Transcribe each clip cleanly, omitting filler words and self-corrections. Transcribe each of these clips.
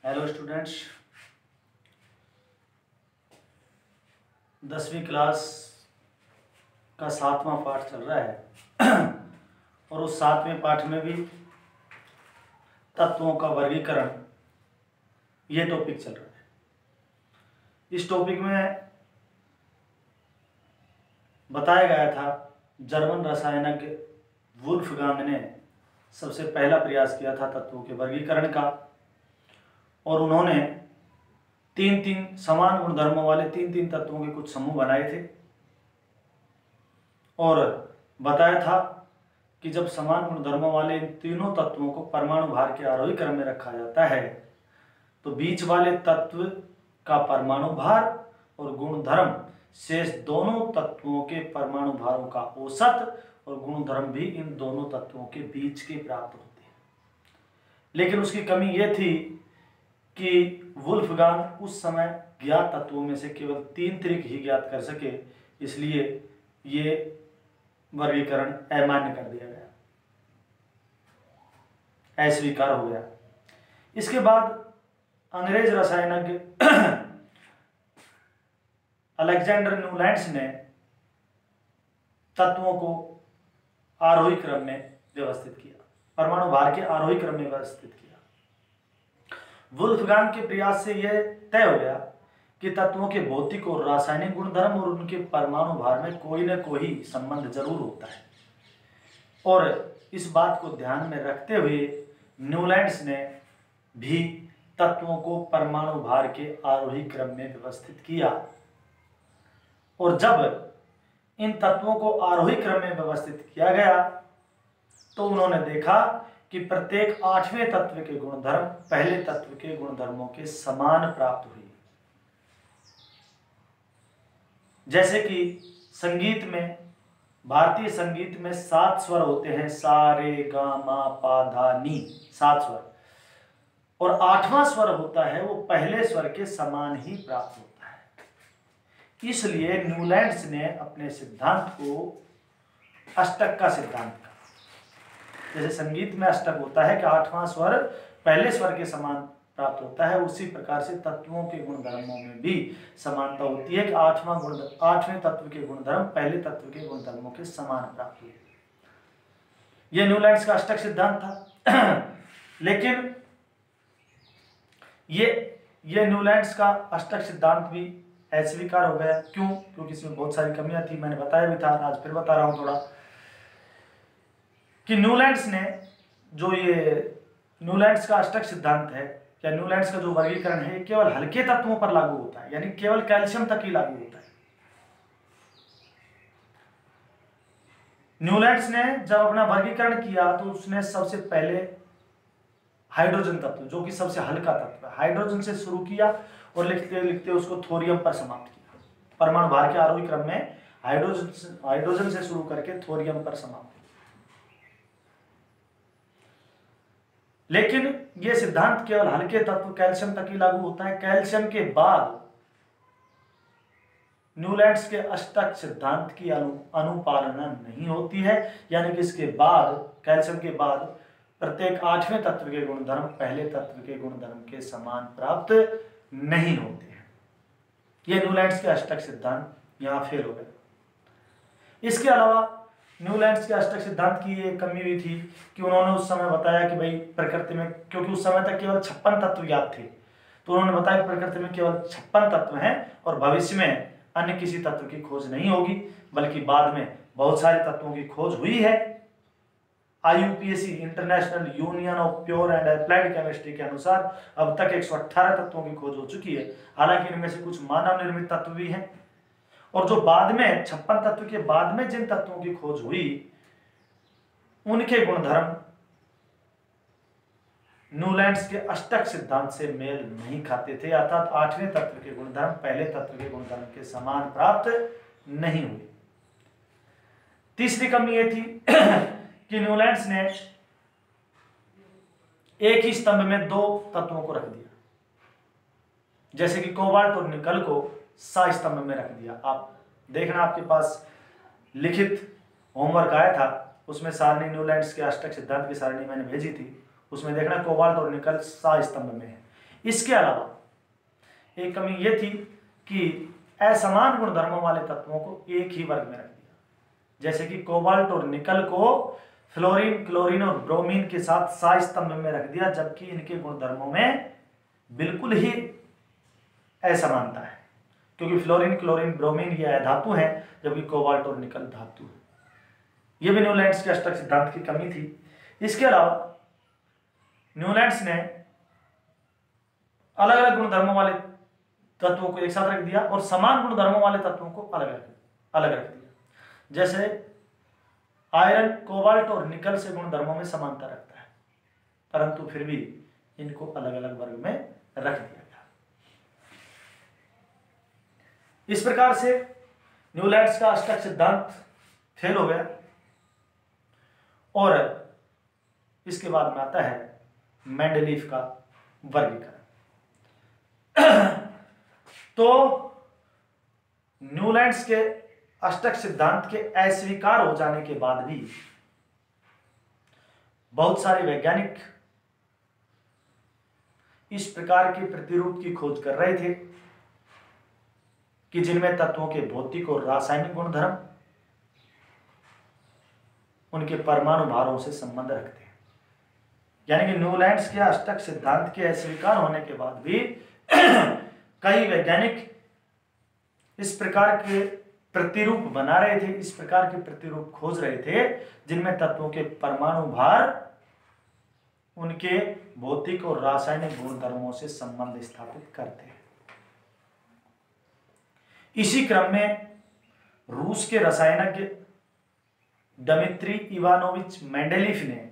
Hello students, 10वीं class का 7वां पाठ चल रहा है और उस 7वें पाठ में भी तत्वों का वर्गीकरण ये टॉपिक चल रहा है। इस टॉपिक में बताया गया था जर्मन रसायनज्ञ वुल्फगांग ने सबसे पहला प्रयास किया था तत्वों के वर्गीकरण का, और उन्होंने तीन समान गुणधर्मों वाले तीन तत्वों के कुछ समूह बनाए थे और बताया था कि जब समान गुणधर्मों वाले इन तीनों तत्वों को परमाणु भार के आरोही क्रम में रखा जाता है तो बीच वाले तत्व का परमाणु भार और गुणधर्म शेष दोनों तत्वों के परमाणु भारों का औसत और गुणधर्म भी इन दोनों तत्वों के बीच के प्राप्त होते हैं। लेकिन उसकी कमी यह थी कि वुल्फगांग उस समय ज्ञात तत्वों में से केवल 3 त्रिक ही ज्ञात कर सके, इसलिए ये वर्गीकरण अमान्य कर दिया गया, अस्वीकार हो गया। इसके बाद अंग्रेज रसायनज्ञ अलेक्जेंडर न्यूलैंड्स ने तत्वों को आरोही क्रम में व्यवस्थित किया, परमाणु भार के आरोही क्रम में व्यवस्थित किया। वुल्फगांग के प्रयास से यह तय हो गया कि तत्वों के भौतिक और रासायनिक गुणधर्म और उनके परमाणु भार में कोई न कोई संबंध जरूर होता है, और इस बात को ध्यान में रखते हुए न्यूलैंड्स ने भी तत्वों को परमाणु भार के आरोही क्रम में व्यवस्थित किया। और जब इन तत्वों को आरोही क्रम में व्यवस्थित किया गया तो उन्होंने देखा कि प्रत्येक 8वें तत्व के गुणधर्म पहले तत्व के गुणधर्मों के समान प्राप्त हुए। जैसे कि संगीत में, भारतीय संगीत में 7 स्वर होते हैं, सा रे गा मा पा धा नी, 7 स्वर, और 8वां स्वर होता है वो पहले स्वर के समान ही प्राप्त होता है। इसलिए न्यूलैंड्स ने अपने सिद्धांत को अष्टक का सिद्धांत कहा। जैसे संगीत में अष्टक होता है कि 8वां स्वर पहले स्वर के समान प्राप्त होता है, उसी प्रकार से तत्वों के गुणधर्मों में भी समानता होती है कि 8वें तत्व के गुणधर्म पहले तत्व के गुणधर्मों के समान प्राप्त होते हैं। यह न्यूलैंड्स का अष्टक सिद्धांत था। लेकिन ये न्यूलैंड्स का अष्टक सिद्धांत भी अस्वीकार हो गया। क्यों? क्योंकि इसमें बहुत सारी कमियां थी, मैंने बताया भी था, आज फिर बता रहा हूं थोड़ा, कि न्यूलैंड्स ने जो ये न्यूलैंड्स का अष्टक सिद्धांत है या न्यूलैंड्स का जो वर्गीकरण है, केवल हल्के तत्वों पर लागू होता है, यानी केवल कैल्शियम तक ही लागू होता है। न्यूलैंड्स ने जब अपना वर्गीकरण किया तो उसने सबसे पहले हाइड्रोजन तत्व, जो कि सबसे हल्का तत्व है, हाइड्रोजन से शुरू किया और लिखते लिखते उसको थोरियम पर समाप्त किया। परमाणु भार के आरोही क्रम में हाइड्रोजन से शुरू करके थोरियम पर समाप्त। लेकिन यह सिद्धांत केवल हल्के तत्व कैल्शियम तक ही लागू होता है। कैल्शियम के बाद न्यूलैंड्स के अष्टक सिद्धांत की अनुपालना नहीं होती है, यानी कि इसके बाद, कैल्शियम के बाद प्रत्येक 8वें तत्व के गुणधर्म पहले तत्व के गुणधर्म के समान प्राप्त नहीं होते हैं। यह न्यूलैंड्स के अष्टक सिद्धांत यहां फेल हो गए। इसके अलावा न्यूलैंड्स के अष्टक सिद्धांत की ये कमी हुई थी कि उन्होंने उस समय बताया कि भाई प्रकृति में, क्योंकि उस समय तक केवल 56 तत्व ज्ञात थे, तो उन्होंने बताया कि प्रकृति में केवल 56 तत्व हैं और भविष्य में अन्य किसी तत्व की खोज नहीं होगी, बल्कि बाद में बहुत सारे तत्वों की खोज हुई है। IUPAC international union of pure and applied chemistry के अनुसार अब तक 118 तत्वों की खोज हो चुकी है। हालांकि इनमें से कुछ मानव निर्मित तत्व भी हैं, और जो बाद में 56 तत्व के बाद में जिन तत्वों की खोज हुई उनके गुणधर्म न्यूलैंड्स के अष्टक सिद्धांत से मेल नहीं खाते थे, अर्थात 8वें तत्व के गुणधर्म पहले तत्व के गुणधर्म के समान प्राप्त नहीं हुए। तीसरी कमी यह थी कि न्यूलैंड्स ने एक ही स्तंभ में 2 तत्वों को रख दिया, जैसे कि कोबाल्ट और निकल को सा स्तंभ में रख दिया। आप देखना, आपके पास लिखित होमवर्क आया था, उसमें सारणी न्यूलैंड्स के अष्टक सिद्धांत की सारणी मैंने भेजी थी, उसमें देखना कोबाल्ट और निकल सा स्तंभ में है। इसके अलावा एक कमी यह थी कि असमान गुणधर्मों वाले तत्वों को एक ही वर्ग में रख दिया, जैसे कि कोबाल्ट और निकल को फ्लोरीन, क्लोरीन और ब्रोमीन के साथ सा स्तंभ में रख दिया, जबकि इनके गुणधर्मों में बिल्कुल ही असमानता है, क्योंकि फ्लोरीन, क्लोरीन, ब्रोमीन ये अधातु हैं, जबकि कोबाल्ट और निकल धातु है। यह भी न्यूलैंड्स के अष्टक सिद्धांत की कमी थी। इसके अलावा न्यूलैंड्स ने अलग अलग गुणधर्मों वाले तत्वों को एक साथ रख दिया और समान गुणधर्मों वाले तत्वों को अलग रख दिया। जैसे आयरन, कोबाल्ट और निकल से गुणधर्मों में समानता रखता है, परंतु फिर भी इनको अलग अलग वर्ग में रख दिया गया। इस प्रकार से न्यूलैंड्स का अष्टक सिद्धांत फेल हो गया और इसके बाद में आता है मेंडलीफ का वर्गीकरण। तो न्यूलैंड्स के अष्टक सिद्धांत के अस्वीकार हो जाने के बाद भी बहुत सारे वैज्ञानिक इस प्रकार के प्रतिरूप की खोज कर रहे थे कि जिनमें तत्वों के भौतिक और रासायनिक गुणधर्म उनके परमाणु भारों से संबंध रखते हैं। यानी कि न्यूलैंड्स के अष्टक सिद्धांत के अस्वीकार होने के बाद भी कई वैज्ञानिक इस प्रकार के प्रतिरूप बना रहे थे, इस प्रकार के प्रतिरूप खोज रहे थे जिनमें तत्वों के परमाणु भार उनके भौतिक और रासायनिक गुणधर्मों से संबंध स्थापित करते हैं। इसी क्रम में रूस के रसायनज्ञ दमित्री इवानोविच मेंडेलीफ ने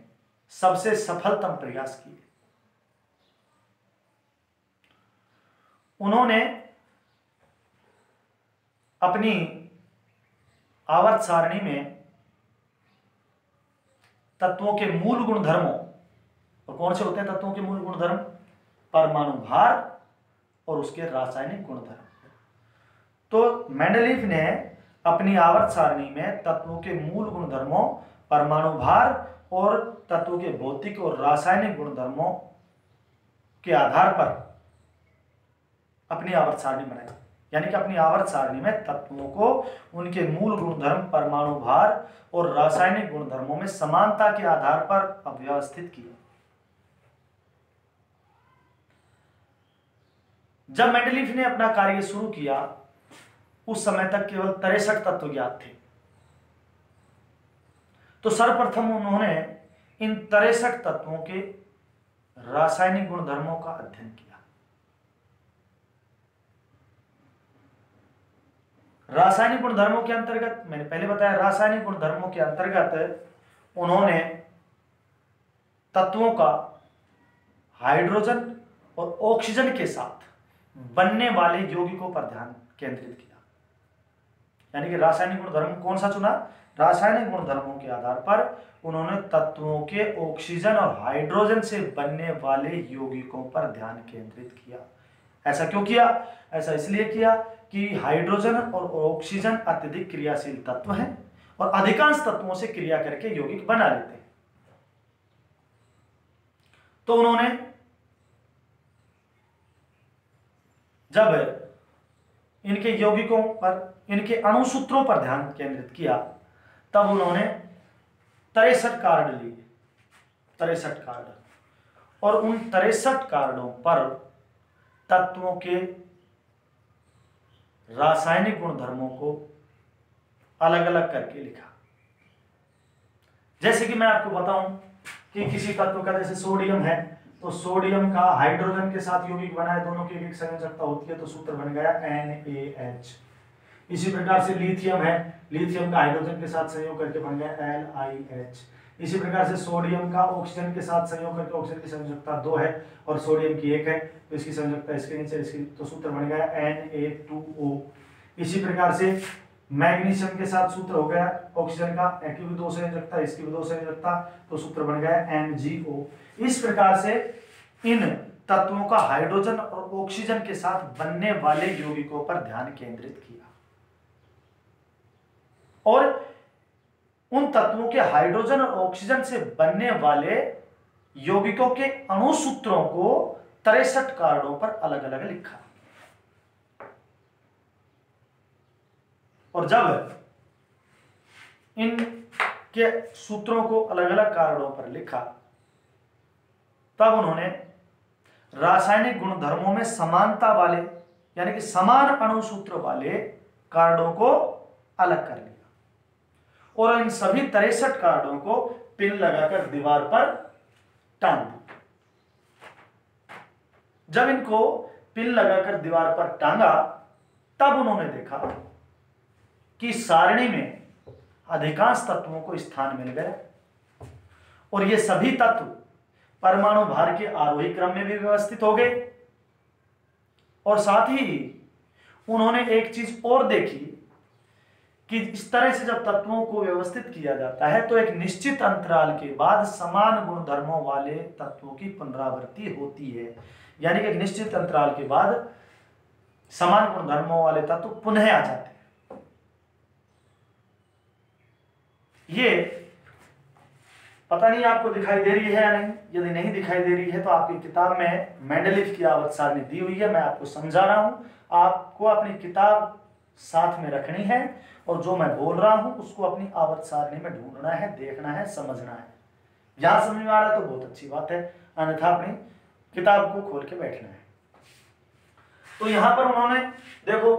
सबसे सफलतम प्रयास किए। उन्होंने अपनी आवर्त सारणी में तत्वों के मूल गुणधर्मों, और कौन से होते हैं तत्वों के मूल गुणधर्म? परमाणु भार और उसके रासायनिक गुणधर्म। तो मेंडलीफ ने अपनी आवर्त सारणी में तत्वों के मूल गुणधर्मों, परमाणु भार और तत्वों के भौतिक और रासायनिक गुणधर्मों के आधार पर अपनी आवर्त सारणी बनाई। यानी कि अपनी आवर्त सारणी में तत्वों को उनके मूल गुणधर्म, परमाणु भार और रासायनिक गुणधर्मों में समानता के आधार पर अव्यवस्थित किया। जब मेंडलीफ ने अपना कार्य शुरू किया उस समय तक केवल 63 तत्व ज्ञात थे। तो सर्वप्रथम उन्होंने इन 63 तत्वों के रासायनिक गुणधर्मों का अध्ययन किया। रासायनिक गुणधर्मों के अंतर्गत, मैंने पहले बताया, रासायनिक गुणधर्मों के अंतर्गत उन्होंने तत्वों का हाइड्रोजन और ऑक्सीजन के साथ बनने वाले यौगिकों पर ध्यान केंद्रित किया। यानी कि रासायनिक गुणधर्म कौन सा चुना? रासायनिक गुणधर्मों के आधार पर उन्होंने तत्वों के ऑक्सीजन और हाइड्रोजन से बनने वाले यौगिकों पर ध्यान केंद्रित किया। ऐसा क्यों किया? ऐसा इसलिए किया कि हाइड्रोजन और ऑक्सीजन अत्यधिक क्रियाशील तत्व हैं और अधिकांश तत्वों से क्रिया करके यौगिक बना लेते हैं। तो उन्होंने जब इनके यौगिकों पर, इनके अणुसूत्रों पर ध्यान केंद्रित किया, तब उन्होंने 63 कार्ड लिए, 63 कार्ड, और उन 63 कार्डों पर तत्वों के रासायनिक गुणधर्मों को अलग अलग करके लिखा। जैसे कि मैं आपको बताऊं कि किसी तत्व का, जैसे सोडियम है, तो सोडियम का हाइड्रोजन के साथ यौगिक बना है, दोनों की एक संयोजकता होती है, तो सूत्र बन गया NaH। इसी प्रकार से लिथियम है, लिथियम का हाइड्रोजन के साथ संयोग करके बन गया LiH। इसी प्रकार से सोडियम का ऑक्सीजन के साथ संयोग करके, ऑक्सीजन की संयोजकता 2 है और सोडियम की 1 है, तो इसकी संयोजकता इसके नीचे, इसकी, तो सूत्र बन गया Na2O। इसी प्रकार से मैग्नीशियम के साथ सूत्र हो गया ऑक्सीजन का, की भी 2 संयोजकता, इसकी भी 2 संयोजकता, तो सूत्र बन गया MgO। इस प्रकार से इन तत्वों का हाइड्रोजन और ऑक्सीजन के साथ बनने वाले यौगिकों पर ध्यान केंद्रित किया और उन तत्वों के हाइड्रोजन और ऑक्सीजन से बनने वाले यौगिकों के अणुसूत्रों को 63 कार्डों पर अलग अलग लिखा। और जब इन के सूत्रों को अलग अलग कार्डों पर लिखा तब उन्होंने रासायनिक गुणधर्मों में समानता वाले यानी कि समान अणुसूत्र वाले कार्डों को अलग कर लिया और इन सभी 63 कार्डों को पिन लगाकर दीवार पर टांग दिया। जब इनको पिन लगाकर दीवार पर टांगा तब उन्होंने देखा कि सारणी में अधिकांश तत्वों को स्थान मिल गया और ये सभी तत्व परमाणु भार के आरोही क्रम में भी व्यवस्थित हो गए। और साथ ही उन्होंने एक चीज और देखी कि इस तरह से जब तत्वों को व्यवस्थित किया जाता है तो एक निश्चित अंतराल के बाद समान गुणधर्मों वाले तत्वों की पुनरावृत्ति होती है, यानी कि एक निश्चित अंतराल के बाद समान गुणधर्मों वाले तत्व पुनः आ जाते हैं। ये पता नहीं आपको दिखाई दे रही है या नहीं, यदि नहीं दिखाई दे रही है तो आपकी किताब में मेंडलीव की आवर्त सारणी दी हुई है, मैं आपको समझा रहा हूं, आपको अपनी किताब साथ में रखनी है और जो मैं बोल रहा हूं उसको अपनी आवर्त सारणी में ढूंढना है, देखना है, समझना है। यहां समझ में आ रहा है तो बहुत अच्छी बात है, अन्यथा अपनी किताब को खोल के बैठना है। तो यहां पर उन्होंने देखो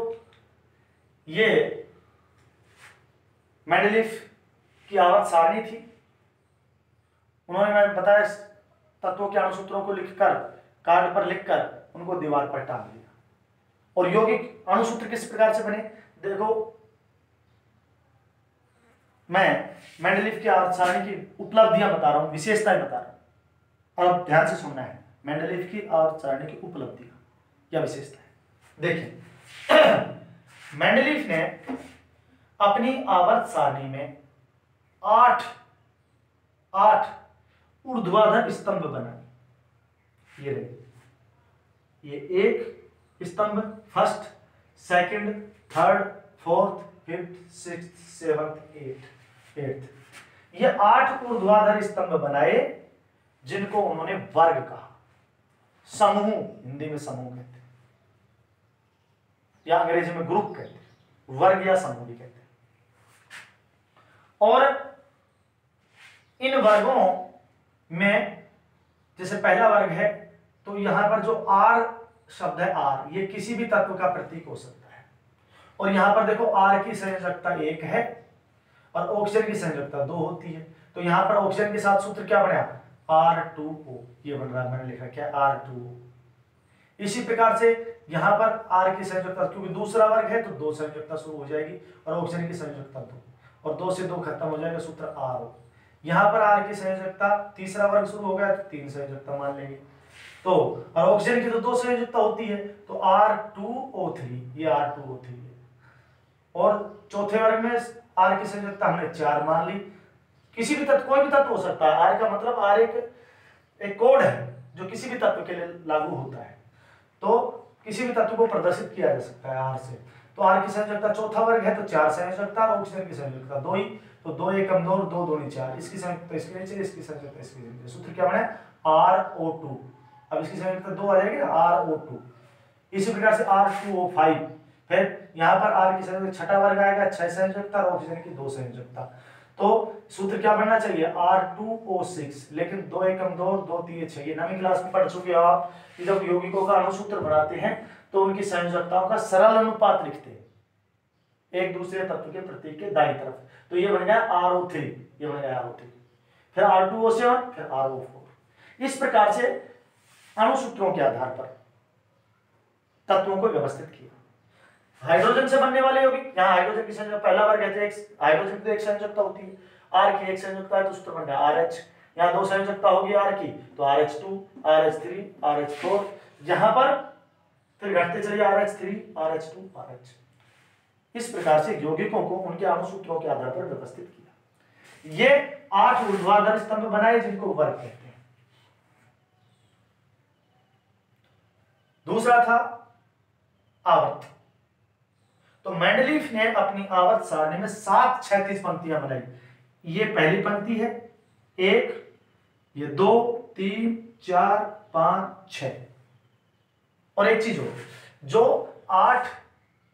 ये मेंडलीव की आवर्त सारणी थी, उन्होंने मैं बताया तत्वों के अणुसूत्रों को लिखकर कार्ड पर लिखकर उनको दीवार पर टांग दिया। और यौगिक अणुसूत्र किस प्रकार से बने देखो, मैं मेंडलीव की आवर्त सारणी की उपलब्धियां बता रहा हूं, विशेषताएं बता रहा हूं, और अब ध्यान से सुनना है। मेंडलीव की आवर्त सारणी की उपलब्धियां या विशेषताएं देखिए, मेंडलीव ने अपनी आवर्त सारणी में 8 ऊर्ध्वाधर स्तंभ बनाए। ये रहे, ये एक स्तंभ, first, second, third, fourth, fifth, sixth, seventh, eighth, ये 8 ऊर्ध्वाधर स्तंभ बनाए जिनको उन्होंने वर्ग कहा। समूह हिंदी में समूह कहते हैं या अंग्रेजी में ग्रुप कहते हैं, वर्ग या समूह भी कहते हैं। और इन वर्गों में जैसे पहला वर्ग है तो यहां पर जो आर शब्द है, आर, ये किसी भी तत्व का प्रतीक हो सकता है। और यहां पर देखो आर की संयोजकता 1 है और ऑक्सीजन की संयोजकता 2 होती है। तो यहां पर ऑक्सीजन के साथ सूत्र क्या बना, R2O, ये बन रहा है, मैंने लिखा क्या, R2O। इसी प्रकार से यहां पर आर की संयोजकता, क्योंकि दूसरा वर्ग है तो 2 संयोजकता शुरू हो जाएगी और ऑक्सीजन की संयोजकता 2, और 2 से 2 खत्म हो जाएगा, सूत्र RO। यहां पर आर की संयोजकता, तीसरा वर्ग शुरू हो गया तो 3 संयोजकता मान लेंगे। तो और ऑक्सीजन की तो 2 संयोजकता होती है, तो R2O3, ये R2O3 है। और चौथे वर्ग में आर की संयोजकता हमने 4 मान ली। किसी भी तत्व, कोई भी तत्व हो सकता है, आर का मतलब आर एक कोड है जो किसी भी तत्व के लिए लागू होता है, तो किसी भी तत्व को प्रदर्शित किया जा सकता है आर से। तो आर की संयोजकता चौथा वर्ग है तो 4 संयोजकता, और ऑक्सीजन की संयोजकता 2 ही, तो 2 एकम 2, 2 दूनी 4, इसकी संयोजकता इसके नीचे, इसकी संयोजकता इसके नीचे, सूत्र क्या बना, RO2। अब इसकी संयोजकता 2 आ जाएगी ना, RO2। इसी प्रकार से R2O5, फिर यहाँ पर आर की संयोजकता छठा वर्ग आएगा, 6 संयोजकता, और ऑक्सीजन की 2 संयोजकता। तो सूत्र क्या बनना चाहिए, R2O6, लेकिन 2 एकम 2, 2 3 6, ये नवीं क्लास में पढ़ चुके हो आप कि जब यौगिकों का अणुसूत्र बनाते हैं तो उनकी संयोजकताओं का सरल अनुपात लिखते हैं एक दूसरे तत्व के प्रतीक के दाईं तरफ। तो ये बन गया RO3, ये बन गया RO3, फिर R2O7, फिर RO4। इस प्रकार से अणुसूत्रों के आधार पर तत्वों को व्यवस्थित किया। हाइड्रोजन से बनने वाले यौगिक, यहाँ हाइड्रोजन की संयोजकता पहला वर्ग है, हाइड्रोजन की एक संयोजकता होती है, आर की एक संयोजकता है तो सूत्र बन गया RH। यहाँ 2 संयोजकता होगी आर की, तो RH2, RH3, RH4, यहाँ पर फिर घटते चलिए RH3, RH2, RH। इस प्रकार से यौगिकों को उनके अणुसूत्रों के आधार पर व्यवस्थित किया। ये 8 ऊर्ध्वाधर स्तंभ बनाए जिनको वर्ग कहते हैं। दूसरा था आवर्त। तो मेंडलीव ने अपनी आवर्त सारणी में 7 क्षैतिज पंक्तियां बनाई। ये पहली पंक्ति है, 1, ये 2, 3, 4, 5, 6, और एक चीज हो, जो 8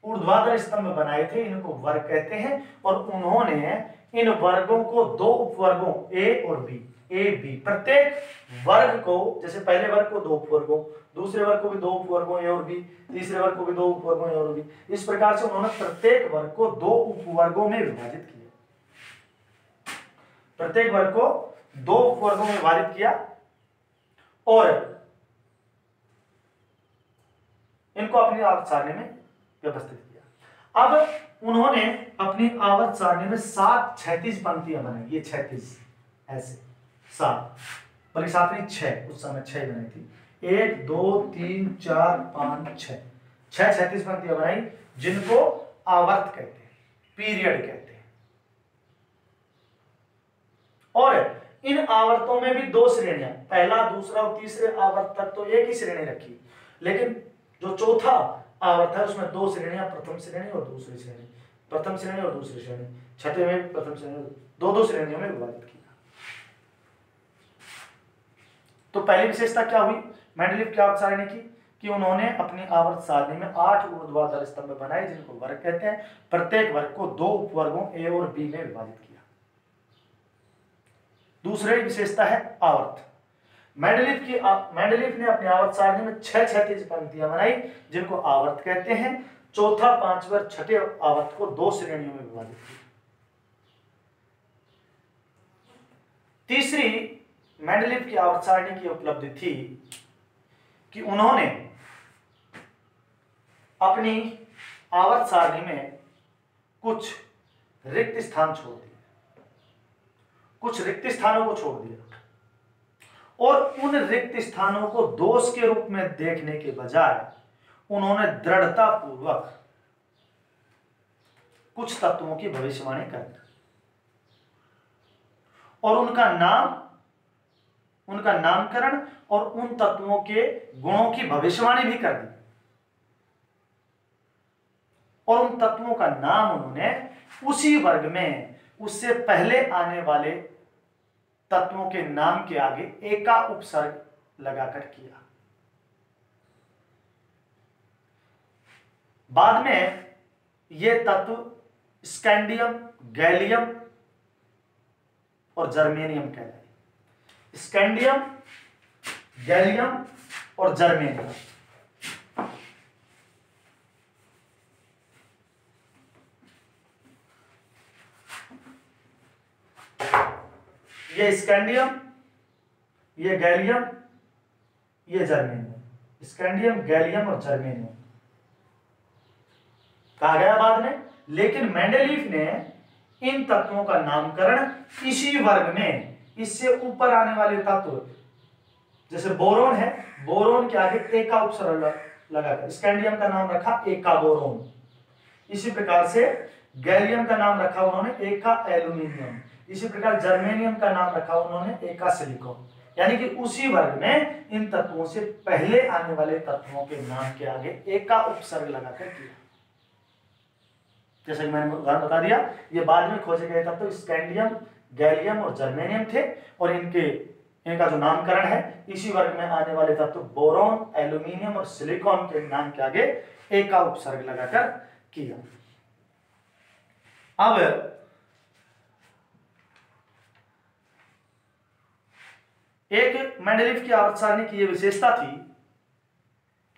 ऊर्ध्वाधर स्तंभ बनाए थे इनको वर्ग कहते हैं, और उन्होंने इन वर्गों को 2 उपवर्गों ए और बी, ए बी, प्रत्येक वर्ग को, जैसे पहले वर्ग को 2 उपवर्गों, दूसरे वर्ग को भी 2 उपवर्गों ए और बी, तीसरे वर्ग को भी 2 उपवर्गों ए और बी, इस प्रकार से उन्होंने प्रत्येक वर्ग को 2 उपवर्गों में विभाजित किया। प्रत्येक वर्ग को 2 उपवर्गों में विभाजित किया और इनको अपनी आवर्त सारणी में व्यवस्थित किया। अब उन्होंने अपनी आवर्त सारणी में 7 क्षैतिज पंक्तियां बनाई, ये क्षैतिज ऐसे 7, बल्कि 7 नहीं 6, उस समय 6 बनाई थी, 1 2 3 4 5 6, 6 क्षैतिज पंक्तियां बनाई जिनको आवर्त कहते हैं, पीरियड कहते हैं। और इन आवर्तों में भी 2 श्रेणियां, पहला दूसरा और तीसरे आवर्त तक तो एक ही श्रेणी रखी, लेकिन जो चौथा आवर्त है उसमें 2 श्रेणियां, प्रथम श्रेणी और दूसरी श्रेणी, प्रथम श्रेणी और दूसरी श्रेणी, छठे में प्रथम श्रेणी, 2-2 श्रेणियों में विभाजित किया। तो पहली विशेषता क्या हुई मेंडलीव की आवर्त सारणी की, कि उन्होंने अपनी आवर्त सारणी में 8 ऊर्ध्वाधर स्तंभ बनाए जिनको वर्ग कहते हैं, प्रत्येक वर्ग को 2 उपवर्गों ए और बी में विभाजित किया। दूसरी विशेषता है आवर्त। मेंडलीव ने अपनी आवर्त सारणी में 6 क्षैतिज पंक्तियां बनाई जिनको आवर्त कहते हैं, चौथा, पांचवें और छठे आवर्त को 2 श्रेणियों में विभाजित किया। तीसरी मेंडलीव की आवर्त सारणी की उपलब्धि थी कि उन्होंने अपनी आवर्त सारणी में कुछ रिक्त स्थान छोड़ दिए, कुछ रिक्त स्थानों को छोड़ दिया, और उन रिक्त स्थानों को दोष के रूप में देखने के बजाय उन्होंने दृढ़ता पूर्वक कुछ तत्वों की भविष्यवाणी कर दी और उनका नामकरण और उन तत्वों के गुणों की भविष्यवाणी भी कर दी, और उन तत्वों का नाम उन्होंने उसी वर्ग में उससे पहले आने वाले तत्वों के नाम के आगे एका उपसर्ग लगाकर किया। बाद में ये तत्व स्कैंडियम, गैलियम और जर्मेनियम कहलाए। स्कैंडियम, गैलियम और जर्मेनियम, ये स्कैंडियम, ये गैलियम, ये जर्मेनियम, स्कैंडियम, गैलियम और जर्मेनियम कहा गया बाद में। लेकिन मेंडलीव ने इन तत्वों का नामकरण इसी वर्ग में इससे ऊपर आने वाले तत्व, जैसे बोरोन है, बोरोन के आगे एका उपसर्ग लगाकर स्कैंडियम का नाम रखा एका बोरोन, इसी प्रकार से गैलियम का नाम रखा उन्होंने एका एल्यूमिनियम, इसी प्रकार जर्मेनियम का नाम रखा उन्होंने एका सिलिकॉन, यानी कि उसी वर्ग में इन तत्वों से पहले आने वाले तत्वों के नाम के आगे एका उपसर्ग लगाकर किया। जैसे कि मैंने उदाहरण बता दिया, ये बाद में खोजे गए तत्व स्कैंडियम, गैलियम और जर्मेनियम थे, और इनका जो नामकरण है इसी वर्ग में आने वाले तत्व बोरॉन, एल्यूमिनियम और सिलिकॉन के नाम के आगे एका उपसर्ग लगाकर किया। अब एक मेंडलीव की आवर्त सारणी की यह विशेषता थी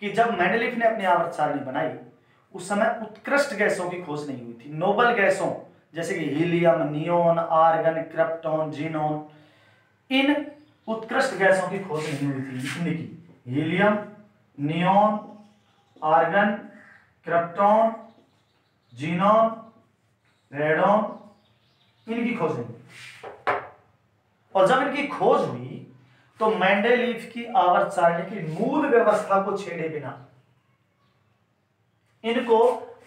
कि जब मेंडलीव ने अपनी आवर्त सारणी बनाई उस समय उत्कृष्ट गैसों की खोज नहीं हुई थी। नोबल गैसों जैसे कि helium, neon, argon, krypton, xenon, इन उत्कृष्ट गैसों की खोज नहीं हुई थी। इनकी helium, neon, argon, krypton, xenon, radon, इनकी खोज नहीं। और जब इनकी खोज हुई तो मेंडलीव की आवर्त सारणी की मूल व्यवस्था को छेड़े बिना इनको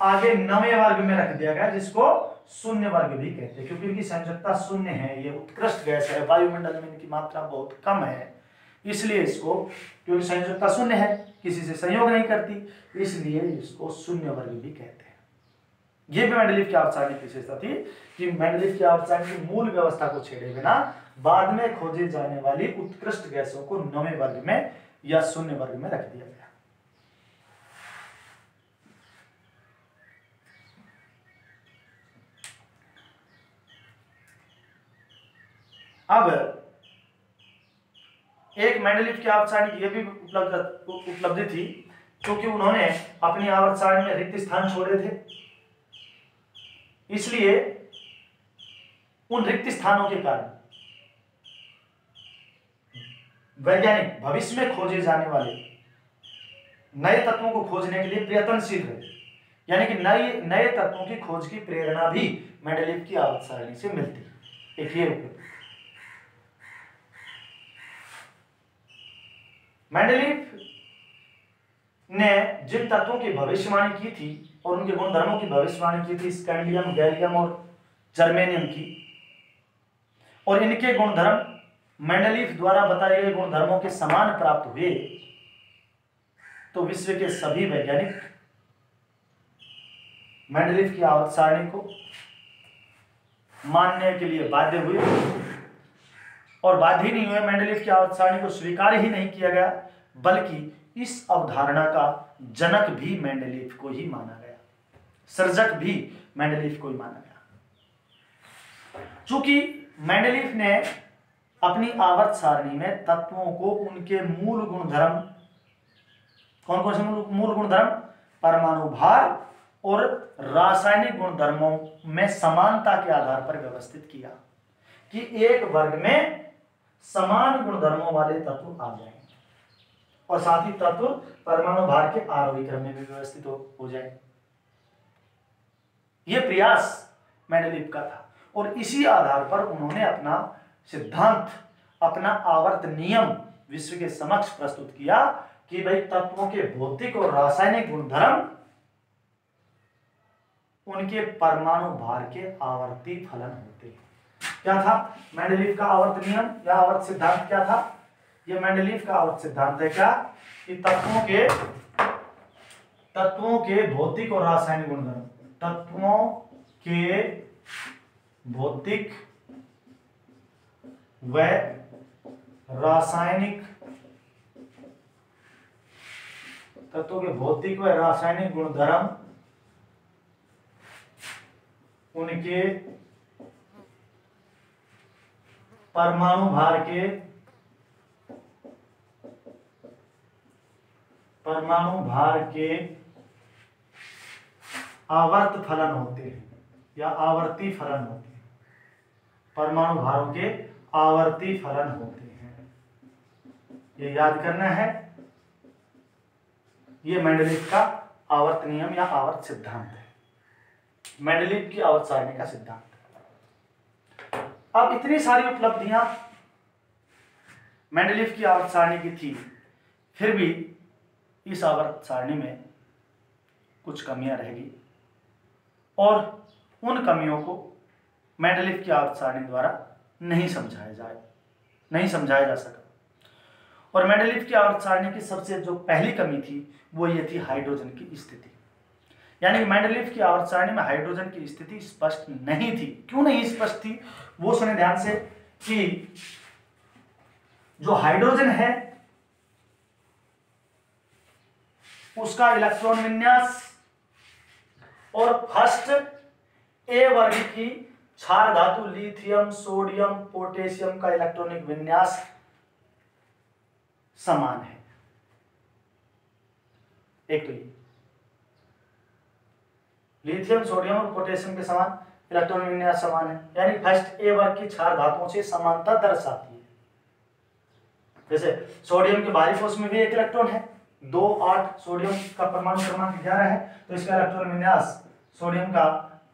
आगे नवे वर्ग में रख दिया गया, जिसको शून्य वर्ग भी कहते हैं, क्योंकि इनकी संयोजकता शून्य है। ये उत्कृष्ट गैस है, वायुमंडल में इनकी मात्रा बहुत कम है, इसलिए इसको, क्योंकि संयोजकता शून्य है, किसी से संयोग नहीं करती, इसलिए इसको शून्य वर्ग भी कहते हैं। ये भी मेंडलीव की आवर्त सारणी की विशेषता थी कि मेंडलीव की आवर्त सारणी की मूल व्यवस्था को छेड़े बिना बाद में खोजे जाने वाली उत्कृष्ट गैसों को नवे वर्ग में या शून्य वर्ग में रख दिया गया। अब एक मेंडलीव की आवर्त सारणी की यह भी उपलब्धि थी क्योंकि उन्होंने अपनी आवर्त सारणी में रिक्त स्थान छोड़े थे, इसलिए उन रिक्त स्थानों के कारण वैज्ञानिक भविष्य में खोजे जाने वाले नए तत्वों को खोजने के लिए प्रयत्नशील रहे, यानी कि नए तत्वों की खोज की प्रेरणा भी मेंडलीव की आवर्त सारणी से मिलती है। एक ये मेंडलीव ने जिन तत्वों की भविष्यवाणी की थी और उनके गुणधर्मों की भविष्यवाणी की थी, स्कैंडियम, गैलियम और जर्मेनियम की, और इनके गुणधर्म मेंडलीव द्वारा बताए गए गुणधर्मों के समान प्राप्त हुए, तो विश्व के सभी वैज्ञानिक मेंडलीव की आवर्त सारणी को मानने के लिए बाध्य हुए, और बाध्य ही नहीं हुए, मेंडलीव की आवर्त सारणी को स्वीकार ही नहीं किया गया, बल्कि इस अवधारणा का जनक भी मेंडलीव को ही माना गया, सर्जक भी मेंडलीव को ही माना गया। चूंकि मेंडलीव ने अपनी आवर्त सारणी में तत्वों को उनके मूल गुणधर्म, कौन कौन से मूल गुणधर्म, परमाणु भार और रासायनिक गुणधर्मों में समानता के आधार पर व्यवस्थित किया कि एक वर्ग में समान गुणधर्मों वाले तत्व आ जाएंगे और साथ ही तत्व परमाणु भार के आरोही क्रम में भी व्यवस्थित हो जाए। यह प्रयास मेंडलीव का था और इसी आधार पर उन्होंने अपना सिद्धांत, अपना आवर्त नियम विश्व के समक्ष प्रस्तुत किया कि भाई तत्वों के भौतिक और रासायनिक गुणधर्म उनके परमाणु भार के आवर्ती फलन होते हैं। क्या था मेंडलीव का आवर्त नियम या आवर्त सिद्धांत? क्या था यह मेंडलीव का आवर्त सिद्धांत है क्या कि तत्वों के भौतिक और रासायनिक गुणधर्म, तत्वों के भौतिक व रासायनिक, तत्वों के भौतिक व रासायनिक गुणधर्म उनके परमाणु भार के आवर्त फलन होते हैं या आवर्ती फलन होते हैं, परमाणु भारों के आवर्ती फलन होते हैं, ये याद करना है। ये मेंडलीव का आवर्त नियम या आवर्त सिद्धांत है, मेंडलीव की आवर्त सारणी का सिद्धांत। अब इतनी सारी उपलब्धियां मेंडलीव की आवर्त सारणी की थी, फिर भी इस आवर्त सारणी में कुछ कमियां रहेगी और उन कमियों को मेंडलीव की आवर्त सारणी द्वारा नहीं समझाया जा सका। और मेंडलीव की आवर्त सारणी की सबसे जो पहली कमी थी वो ये थी हाइड्रोजन की स्थिति, यानी मेंडलीव की आवर्त सारणी में हाइड्रोजन की स्थिति स्पष्ट नहीं थी। क्यों नहीं स्पष्ट थी वो सुने ध्यान से कि जो हाइड्रोजन है उसका इलेक्ट्रॉन विन्यास और फर्स्ट ए वर्ग की क्षार धातु लिथियम, सोडियम, पोटेशियम का इलेक्ट्रॉनिक विन्यास समान है। एक तो ये लिथियम, सोडियम और पोटेशियम के समान इलेक्ट्रॉनिक विन्यास समान है, यानी फर्स्ट ए वर्ग की क्षार धातुओं से समानता दर्शाती है। जैसे सोडियम के बाहरी कोश में भी एक इलेक्ट्रॉन है, 2, 8, सोडियम का परमाणु क्रमांक 11 है, तो इसका इलेक्ट्रॉन विन्यास सोडियम का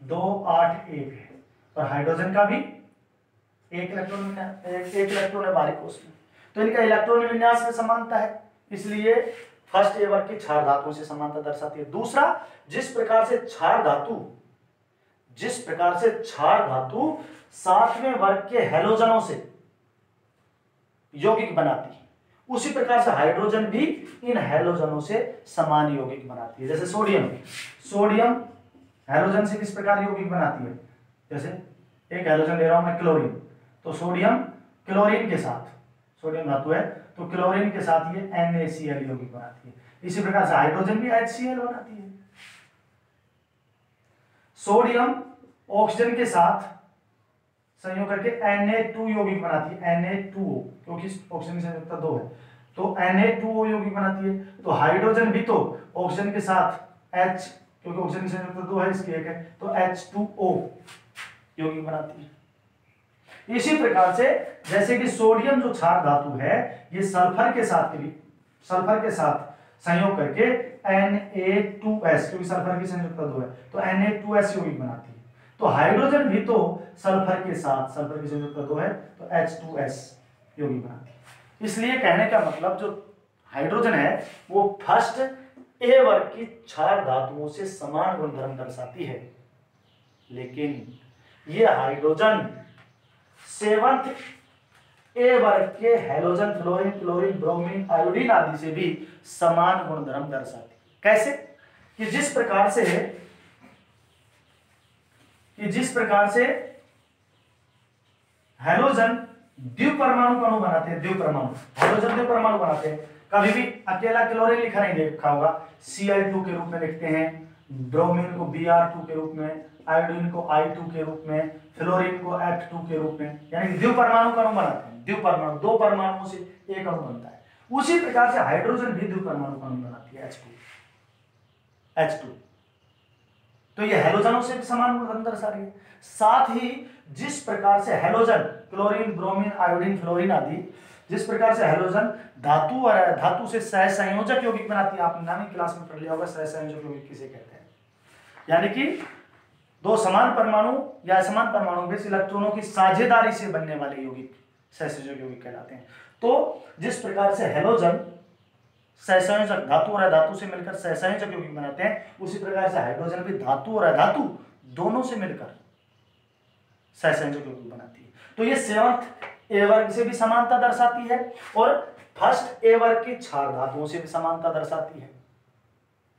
2, 8, 1 है, और हाइड्रोजन का भी एक इलेक्ट्रॉन है बाहरी कोश में, तो इनका इलेक्ट्रॉन विन्यास में समानता है, इसलिए फर्स्ट ए वर्ग की क्षार धातुओं से समानता दर्शाती है। दूसरा, जिस प्रकार से क्षार धातु सातवें वर्ग के हैलोजनों से यौगिक बनाती है, उसी प्रकार से हाइड्रोजन भी इन हैलोजनों से समान यौगिक बनाती है। जैसे सोडियम हैलोजन से किस प्रकार यौगिक बनाती है, जैसे एक हैलोजन ले रहा हूं मैं क्लोरीन, तो सोडियम क्लोरीन के साथ, सोडियम धातु है तो क्लोरीन के साथ ये NaCl यौगिक बनाती है। इसी प्रकार से हाइड्रोजन भी HCl बनाती है। सोडियम ऑक्सीजन के साथ संयोग करके Na2 यौगिक बनाती है, Na2O, क्योंकि ऑक्सीजन की संयोजकता 2 है तो Na2O यौगिक बनाती है। तो हाइड्रोजन भी तो ऑक्सीजन के साथ H, क्योंकि ऑक्सीजन की संयोजकता 2 है, इसकी 1 है, तो H2O यौगिक बनाती है। इसी प्रकार से जैसे कि सोडियम जो क्षार धातु है, ये सल्फर के साथ संयोग करके Na2S, क्योंकि सल्फर की संयोजकता 2 है, तो Na2S यौगिक बनाती है। तो हाइड्रोजन भी तो सल्फर की संयोजकता 2 है, तो H2S यौगिक बनाती है। इसलिए कहने का मतलब जो हाइड्रोजन है वो फर्स्ट ए वर्ग की क्षार धातुओं से समान गुणधर्म दर्शाती है, लेकिन ये हाइड्रोजन सेवंथ ए वर्ग के halogen, fluorine, chlorine, bromine, iodine आदि से भी समान गुणधर्म दर्शाती है। कैसे? कि जिस प्रकार से हैलोजन द्विपरमाणु अणु बनाते हैं, हैलोजन द्विपरमाणु बनाते हैं। कभी भी अकेला क्लोरीन लिखा नहीं देखा होगा, Cl2 के रूप में लिखते हैं, ब्रोमीन को Br2 के रूप में, आयोडीन को I2 के रूप में, फ्लोरीन को F2 के रूप में, यानी द्विपरमाणु अणु बनाते हैं। द्विपरमाणु, दो परमाणुओं से एक अणु बनता है। उसी प्रकार से हाइड्रोजन भी द्विपरमाणु अणु बनाती है, H2। तो ये हैलोजनों से भी समान गुणधर्म दर्शा रही है। साथ ही जिस प्रकार से halogen chlorine, bromine, iodine, fluorine आदि, जिस प्रकार से हैलोजन धातु और धातु से सहसंयोजक यौगिक बनाती है, आपने नामी क्लास में पढ़ लिया होगा सहसंयोजक यौगिक किसे कहते हैं, यानी कि दो समान परमाणु या असमान परमाणु के इलेक्ट्रॉनों की साझेदारी से बनने वाले यौगिक सहसंयोजक यौगिक कहलाते हैं। तो जिस प्रकार से हैलोजन सहसंयोजक धातु और अधातु से मिलकर सहसंयोजक यौगिक बनाते हैं, उसी प्रकार से हाइड्रोजन भी धातु और अधातु दोनों से मिलकर सहसंयोजक यौगिक बनाती है। तो ये सेवंथ ए वर्ग से भी समानता दर्शाती है और फर्स्ट ए वर्ग की क्षार धातुओं से भी समानता दर्शाती है।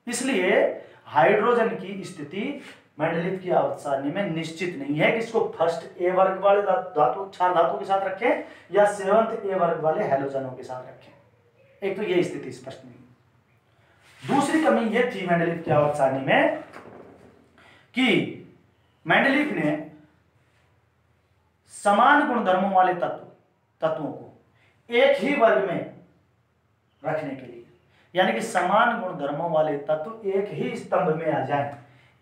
इसलिए हाइड्रोजन की स्थिति मेंडलीव की आवर्त सारणी में निश्चित नहीं है कि इसको फर्स्ट ए वर्ग वाले धातु, क्षार धातु के साथ रखें या सेवंथ ए वर्ग वाले हैलोजनों के साथ रखें। एक तो ये स्थिति स्पष्ट नहीं। दूसरी कमी ये थी मेंडलीव की आवर्त सारणी में कि मेंडलीव ने समान गुणधर्मों वाले तत्वों को एक ही वर्ग में रखने के लिए, यानी कि समान गुणधर्मों वाले तत्व एक ही स्तंभ में आ जाएं,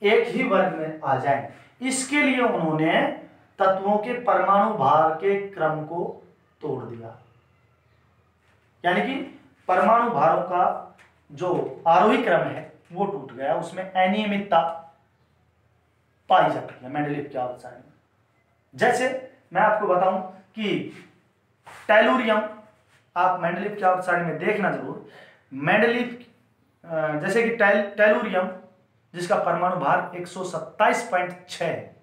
एक ही वर्ग में आ जाएं, इसके लिए उन्होंने तत्वों के परमाणु भार के क्रम को तोड़ दिया। यानी कि परमाणु भारों का जो आरोही क्रम है वो टूट गया, उसमें अनियमितता पाई जाती है मेंडलीव की आवर्त सारणी में। जैसे मैं आपको बताऊं कि टेलुरियम, आप मेंडलीव की आवर्त सारणी में देखना जरूर, मेंडलीव जैसे कि टेलुरियम जिसका परमाणु भार 127.6 है,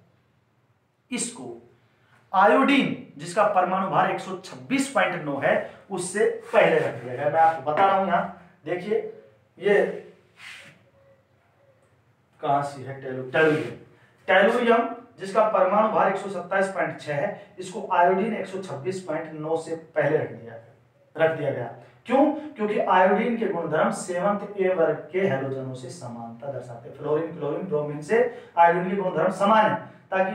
इसको आयोडीन जिसका परमाणु भार 126.9 है उससे पहले रख दिया गया। मैं आपको बता रहा हूं, यहां देखिए ये कहां से है, टेलुरियम जिसका परमाणु भार 127.6 है, इसको आयोडीन 126.9 से पहले रख दिया गया। क्यों? क्योंकि आयोडीन के गुणधर्म सेवंथ ए वर्ग के हैलोजनों से समानता दर्शाते हैं। फ्लोरीन, क्लोरीन, ब्रोमीन से आयोडीन के गुणधर्म समान है, ताकि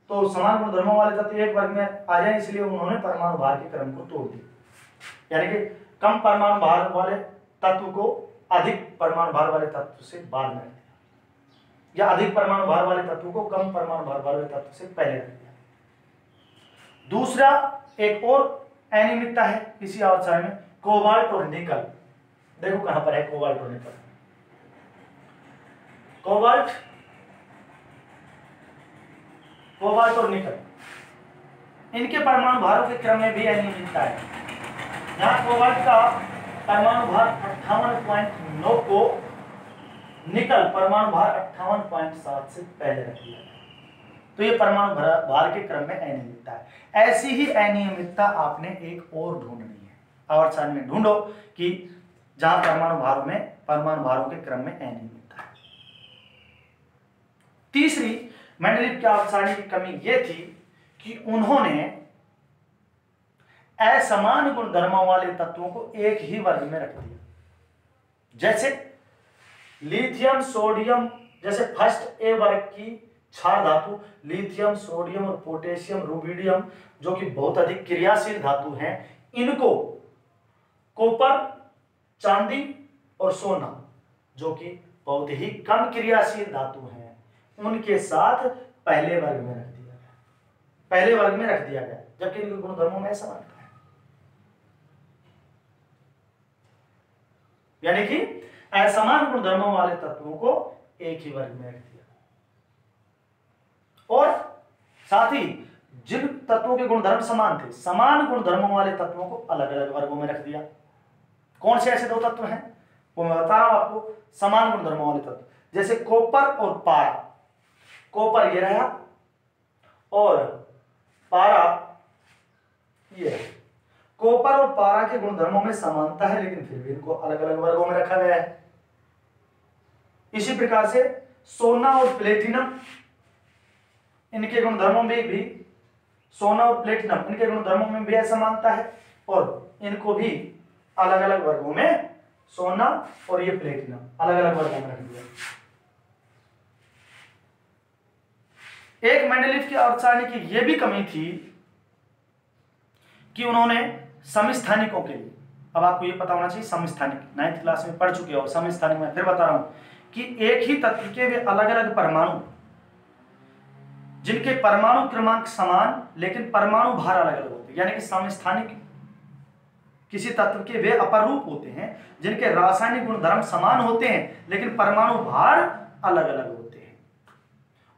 तो समान गुणधर्मों वाले तत्व एक वर्ग में आ जाए, इसलिए उन्होंने परमाणु भार के क्रम को तोड़ दिया। यानी कि कम परमाणु भार वाले तत्व को अधिक परमाणु भार वाले तत्व से बाद में रख दिया, या अधिक परमाणु भार वाले तत्व को कम परमाणु भार वाले तत्व से पहले रख दिया। दूसरा एक और अनियमितता है इसी आवर्त सारणी में, कोबाल्ट और निकल। देखो कहां पर है कोबाल्ट और निकल। कोबाल्ट और निकल, इनके परमाणु भारों के क्रम में भी अनियमितता है। यहां कोबाल्ट का परमाणु भार 58.9 को निकल परमाणु भार 58.7 से पहले रख दिया। तो ये परमाणु भार के क्रम में अनियमितता है। ऐसी ही अनियमितता आपने एक और ढूंढनी है, आवर्त सारणी में ढूंढो कि जहां परमाणु भारों के क्रम में अनियमितता है। तीसरी मेंडलीव की आवर्त सारणी की कमी यह थी कि उन्होंने असमान गुणधर्मों वाले तत्वों को एक ही वर्ग में रख दिया। जैसे लिथियम, सोडियम जैसे फर्स्ट ए वर्ग की क्षार धातु लिथियम, सोडियम और पोटेशियम, रुबिडियम जो कि बहुत अधिक क्रियाशील धातु हैं, इनको कॉपर, चांदी और सोना जो कि बहुत ही कम क्रियाशील धातु हैं, उनके साथ पहले वर्ग में रख दिया गया, पहले वर्ग में रख दिया गया, जबकि इनके गुणधर्मों में समानता है। यानी कि असमान गुणधर्मों वाले तत्वों को एक ही वर्ग में रख दिया, और साथ ही जिन तत्वों के गुणधर्म समान थे, समान गुणधर्मों वाले तत्वों को अलग अलग वर्गों में रख दिया। कौन से ऐसे दो तत्व हैं वो मैं बता रहा हूं आपको, समान गुणधर्मों वाले तत्व, जैसे कॉपर और पारा। कॉपर ये रहा और पारा ये है। कॉपर और पारा के गुणधर्मों में समानता है, लेकिन फिर भी इनको अलग अलग वर्गों में रखा गया है। इसी प्रकार से सोना और प्लेटिनम, इनके गुणधर्मों में भी, सोना और प्लेटिनम इनके गुणधर्मों में भी असमानता है, और इनको भी अलग अलग वर्गों में, सोना और ये प्लेटिनम अलग अलग वर्गों में रख दिया। एक मेंडेलीव की आवर्त सारणी की यह भी कमी थी कि उन्होंने समस्थानिकों के लिए, अब आपको ये पता होना चाहिए समस्थानिक 9th क्लास में पढ़ चुके हो, समस्थानिक मैं फिर बता रहा हूं कि एक ही तत्व के वे अलग अलग परमाणु, जिनके परमाणु क्रमांक समान लेकिन परमाणु भार अलग अलग होते हैं, यानी कि समस्थानिक किसी तत्व के वे अपर रूप होते हैं जिनके रासायनिक गुणधर्म समान होते हैं लेकिन परमाणु भार अलग अलग होते हैं।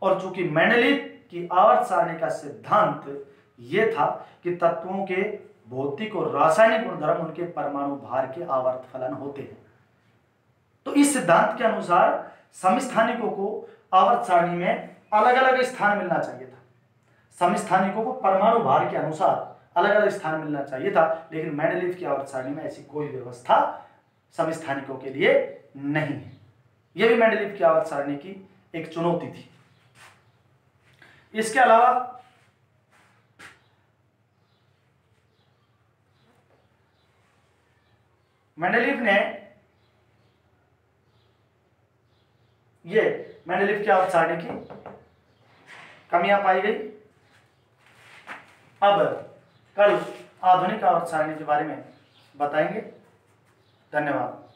और चूंकि मेंडेलीव की आवर्त सारणी का सिद्धांत यह था कि तत्वों के भौतिक और रासायनिक गुणधर्म उनके परमाणु भार के आवर्त फलन होते हैं, तो इस सिद्धांत के अनुसार समस्थानिकों को आवर्त सारणी में अलग अलग स्थान मिलना चाहिए था। समस्थानिकों को परमाणु भार के अनुसार अलग अलग स्थान मिलना चाहिए था, लेकिन मेंडेलीव की आवर्त सारणी में ऐसी कोई व्यवस्था समस्थानिकों के लिए नहीं है। यह भी मेंडेलीव की आवर्त सारणी की एक चुनौती थी। इसके अलावा मेंडेलीव ने ये मेंडेलीव की आवर्त सारणी की कमियां पाई गई। अब कल आधुनिक आवर्त सारणी के बारे में बताएंगे। धन्यवाद।